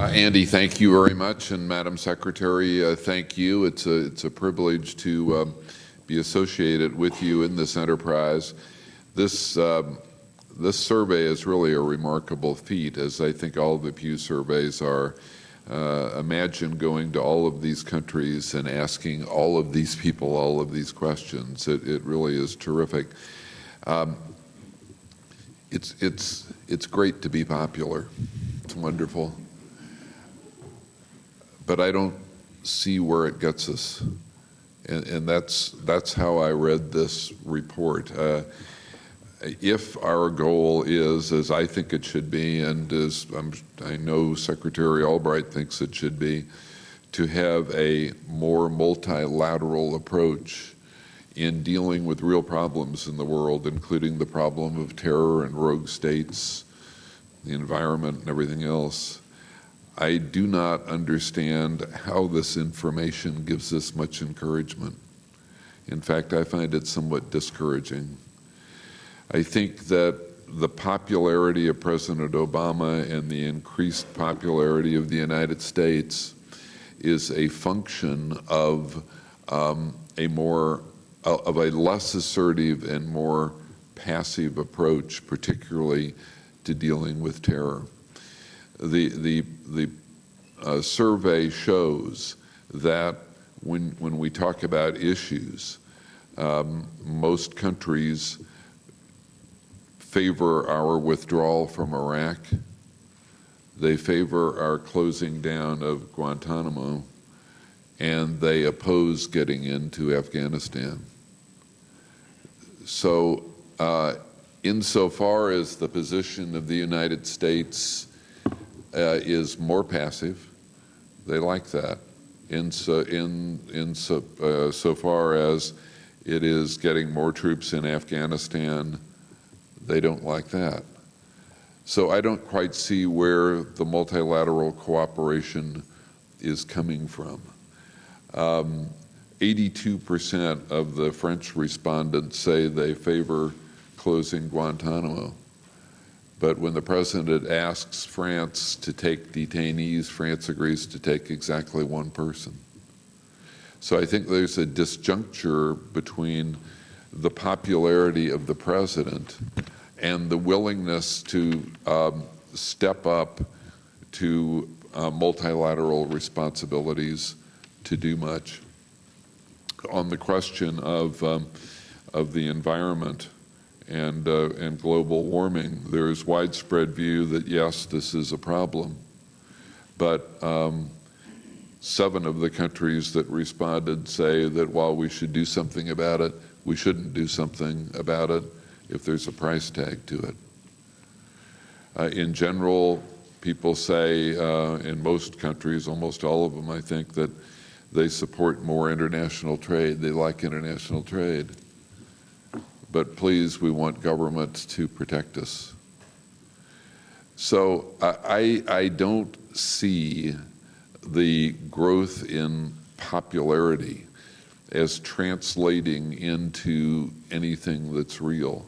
Andy, thank you very much, and Madam Secretary, thank you. It's a privilege to be associated with you in this enterprise. This survey is really a remarkable feat, as I think all of the Pew surveys are. Imagine going to all of these countries and asking all of these people all of these questions. It really is terrific. It's great to be popular. It's wonderful. But I don't see where it gets us. And that's how I read this report. If our goal is, as I think it should be, and as I know Secretary Albright thinks it should be, to have a more multilateral approach in dealing with real problems in the world, including the problem of terror and rogue states, the environment and everything else, I do not understand how this information gives us much encouragement. In fact, I find it somewhat discouraging. I think that the popularity of President Obama and the increased popularity of the United States is a function of a less assertive and more passive approach, particularly to dealing with terror. The survey shows that when we talk about issues, most countries favor our withdrawal from Iraq. They favor our closing down of Guantanamo, and they oppose getting into Afghanistan. So insofar as the position of the United States is more passive, they like that. So far as it is getting more troops in Afghanistan, they don't like that. So I don't quite see where the multilateral cooperation is coming from. 82% of the French respondents say they favor closing Guantanamo. But when the president asks France to take detainees, France agrees to take exactly one person. So I think there's a disjuncture between the popularity of the president and the willingness to step up to multilateral responsibilities to do much. On the question of the environment and global warming, there is widespread view that yes, this is a problem, but 7 of the countries that responded say that while we should do something about it, we shouldn't do something about it if there's a price tag to it. In general, people say in most countries, almost all of them, I think, that they support more international trade. They like international trade. But please, we want government to protect us. So I don't see the growth in popularity as translating into anything that's real.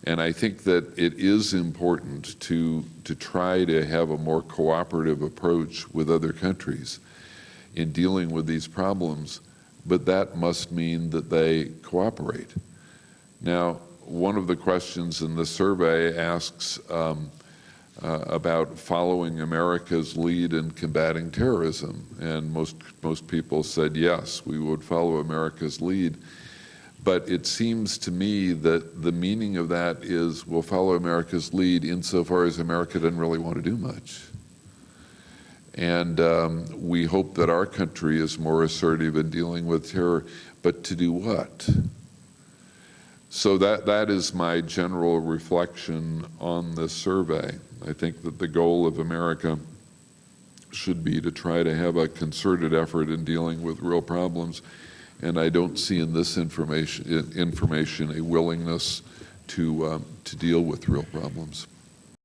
And I think that it is important to try to have a more cooperative approach with other countries in dealing with these problems, but that must mean that they cooperate. Now, one of the questions in the survey asks about following America's lead in combating terrorism, and most people said yes, we would follow America's lead. But it seems to me that the meaning of that is we'll follow America's lead insofar as America doesn't really want to do much. And we hope that our country is more assertive in dealing with terror, but to do what? So that is my general reflection on this survey. I think that the goal of America should be to try to have a concerted effort in dealing with real problems, and I don't see in this information a willingness to deal with real problems.